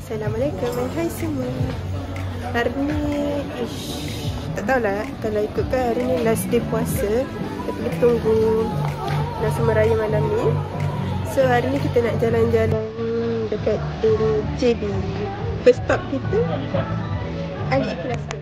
Assalamualaikum, hai semua. Hari ni tak tahulah kalau ikutkan hari ni last day puasa. Tapi kita tunggu nasi meraya malam ni. So hari ni kita nak jalan-jalan dekat JB. First stop kita AliExpress.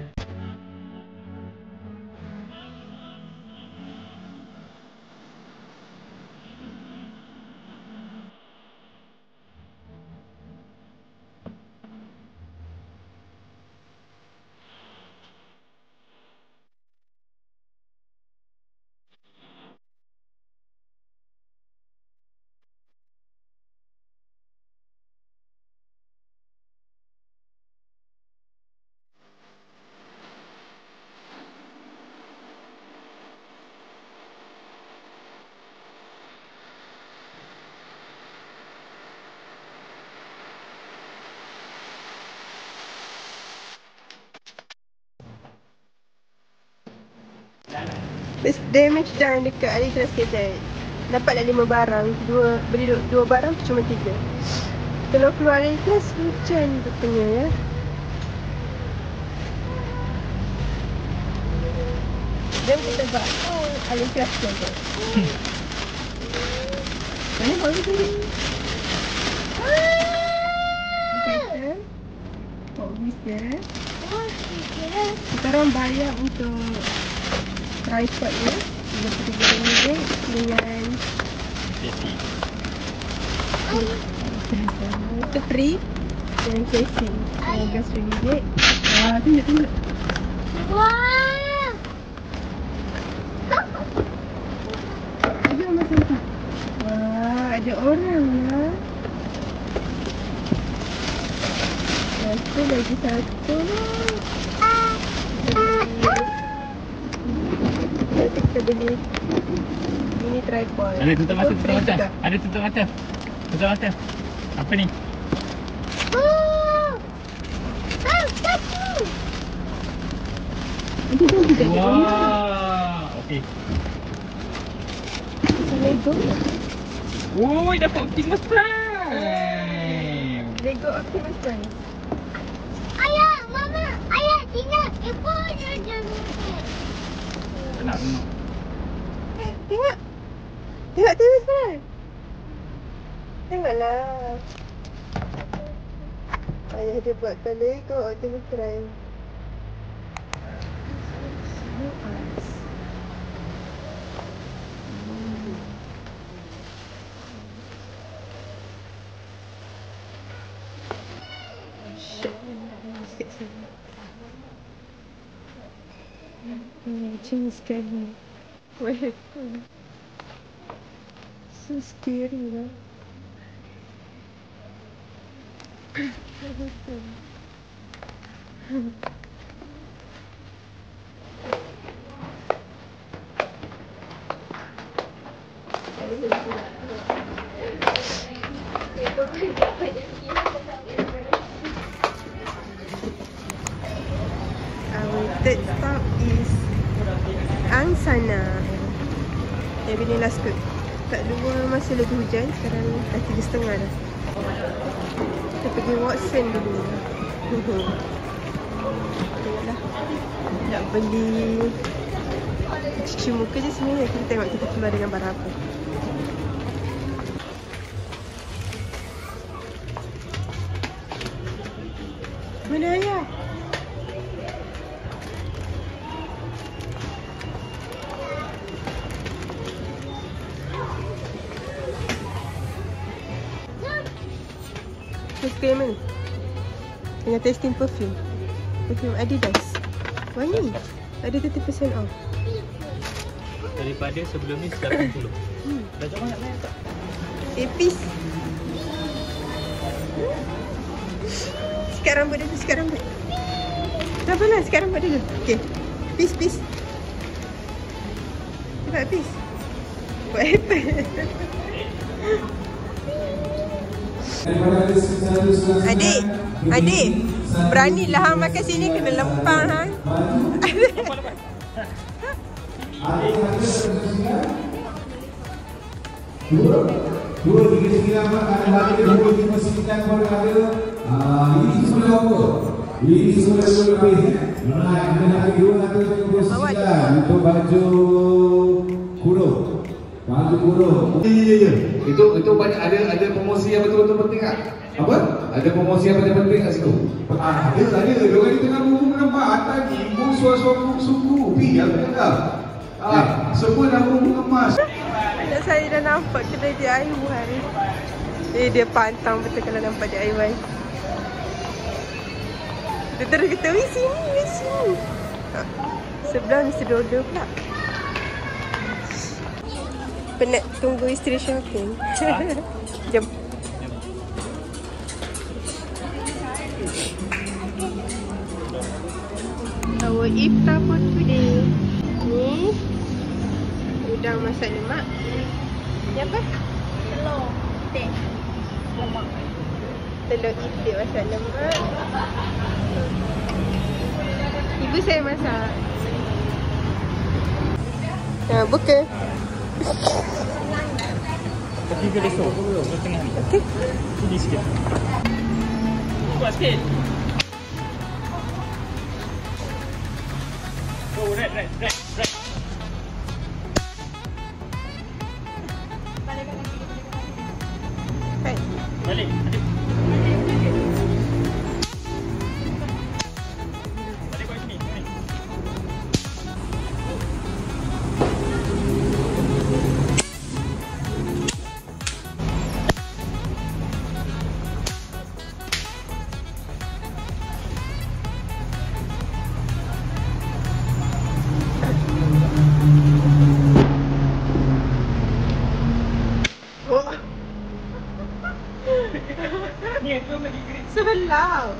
First damage dah dekat AliExpress kita. Dapatlah 5 barang. Beli 2 barang tu cuma 3. Kalau keluar AliExpress hujan rupanya ya. Jom kita buat AliExpress kita. Mana baru beli? Bisa. Kita orang bayar untuk tripod ni RM33 dengan itu free dengan casing RM13. Tunjuk. Wah. Wah, ada orang lah. Satu lagi satu. Kita beli ini tripod. Ada tutup mata. Ada tutup mata. Tutup mata. Apa ni? Wah. Okey. Lego. Woi, dapat Optimus Prime. Lego Optimus Prime. Ayah, mama, ayah tinggal ibu je. Nak. Tengok Optimus Prime. Tengoklah. Ayah dia buatkan Lego Optimus Prime. Macam scary. Wait. So scary lah. Our third stop is Angsana. Yang bini last ke. Kat luar masih lagi hujan. Sekarang dah 3:30 dah. Kita pergi Watson dulu. Tengoklah. Nak beli cuci muka je sebenarnya. Kita tengok kita keluar dengan barang apa. Mana ayah? Perfume ni dengan testing perfume Adidas. Wangi. Ada 30% off. Daripada sebelum ni 90. Dah jom nak bayar tak? Epis. Sikat rambut dulu, sikat rambut. Tak apalah, sikat rambut dulu. Okey. Peace. Cepat peace. Buat apa? Adik, beranilah hang makan sini kena lempang hang. Dua, 2, 3, 9, 4, ada 2, 5, 9 pun ada. Ini semua lebih. Alright, anda hari 259 untuk baju kurung. Baju kurung. Ya. Itu banyak ada promosi yang betul-betul penting tak? Apa? Ada promosi yang paling penting kat situ? Ada. Diorang di tengah buku nampak atas ni ibu suara-suara suku. Pi, apa cakap? Semua dah buku emas. Anak saya dah nampak kedai DIY. Dia pantang betul kalau nampak DIY. Dia terus kata, weh sini. Sebelah Mr. Dodo pula. Penat tunggu isteri shopping. Jom. Our iftar for today. Ni udang masak lemak. Ni apa? Telur. Teh. Lemak. Telur itik masak lemak. Ibu saya masak. Buka. Pergi ke besok. Ke tengah ni. Okey. Sini sikit. Buat sikit. Oh, right. Hai. Balik. Balik kat sini. Oh. Ni aku bagi grip. Sebelah.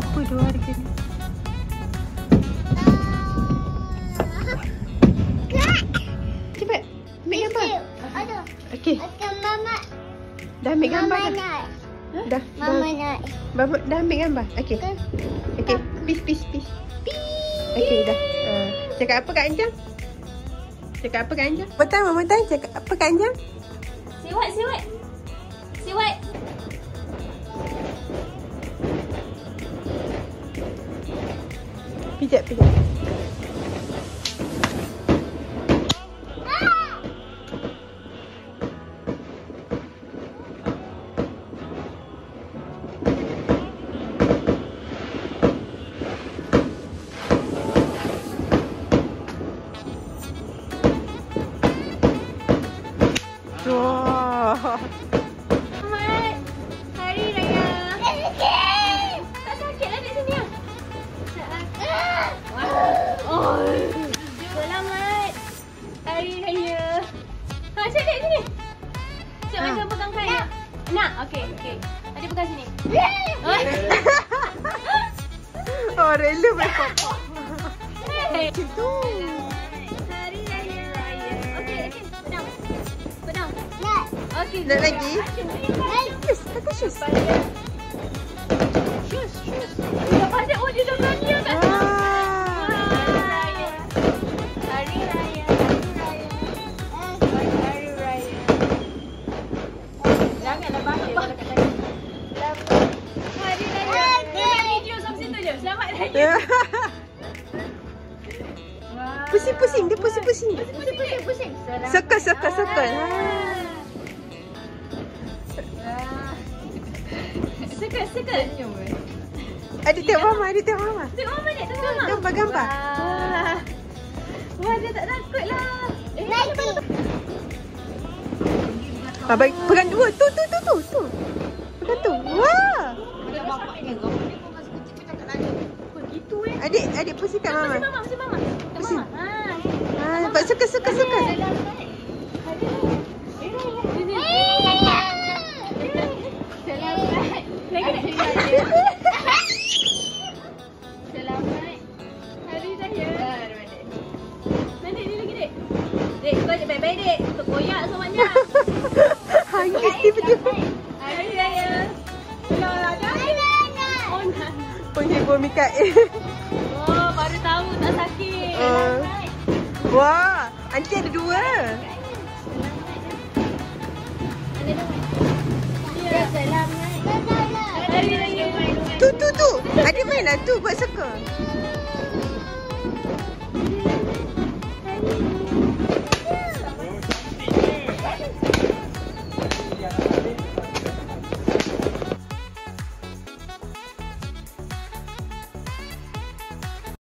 apa 2 harga ni? Cepat. Ambil gambar. Ada. Okey. Akan mama. Dah ambil gambar Mama dah. nak. Dah. Mama nak. Dah ambil gambar. Okey. Okey. Peace. Okey, dah. Cakap apa Kak Anjang? Cakap apa Kak Anjang? Mama Tan, cakap apa Kak Anjang? Siwat. Pijat. Wah. Selamat Hari Raya. Tak sakit lah kat sini. Selamat Hari Raya. Cik dek sini. Cik macam pegang kain. Nak? Okey. Adik pegang sini. Oh, rela berpapah. Macam tu. Hari Raya. Okey. Pedang. Okey. Nak lagi? Yes, kata shoes. Shoes. Dah pandai. Oh, dia dah berani kat sana. Hari Raya. Janganlah bangkit kalau kat sana. Hari Raya. Buat video sampai situ je. Selamat Raya. Pusing. Dia pusing. Pusing. Circle. Circle. Adik tengok mama. Tengok mama ni. Gambar. Wah, dia tak takut lah. Baik, pegang 2. Tu. Pegang tu. Wah. Begitu Adik pusing kat mama. Masih mama. Pusing. Buat circle. Selamat Hari Raya. Nanti ni lagi dek. Dek, kau je baik-baik dek. Untuk koyak semuanya. Hangis tiba-tiba. Hari Raya. Lola dah. Oh, nak. Penghibur Mikael. Oh, baru tahu tak sakit. Wah, aunty ada 2. Selamat Hari Raya. Tu. Adik main lah tu buat circle.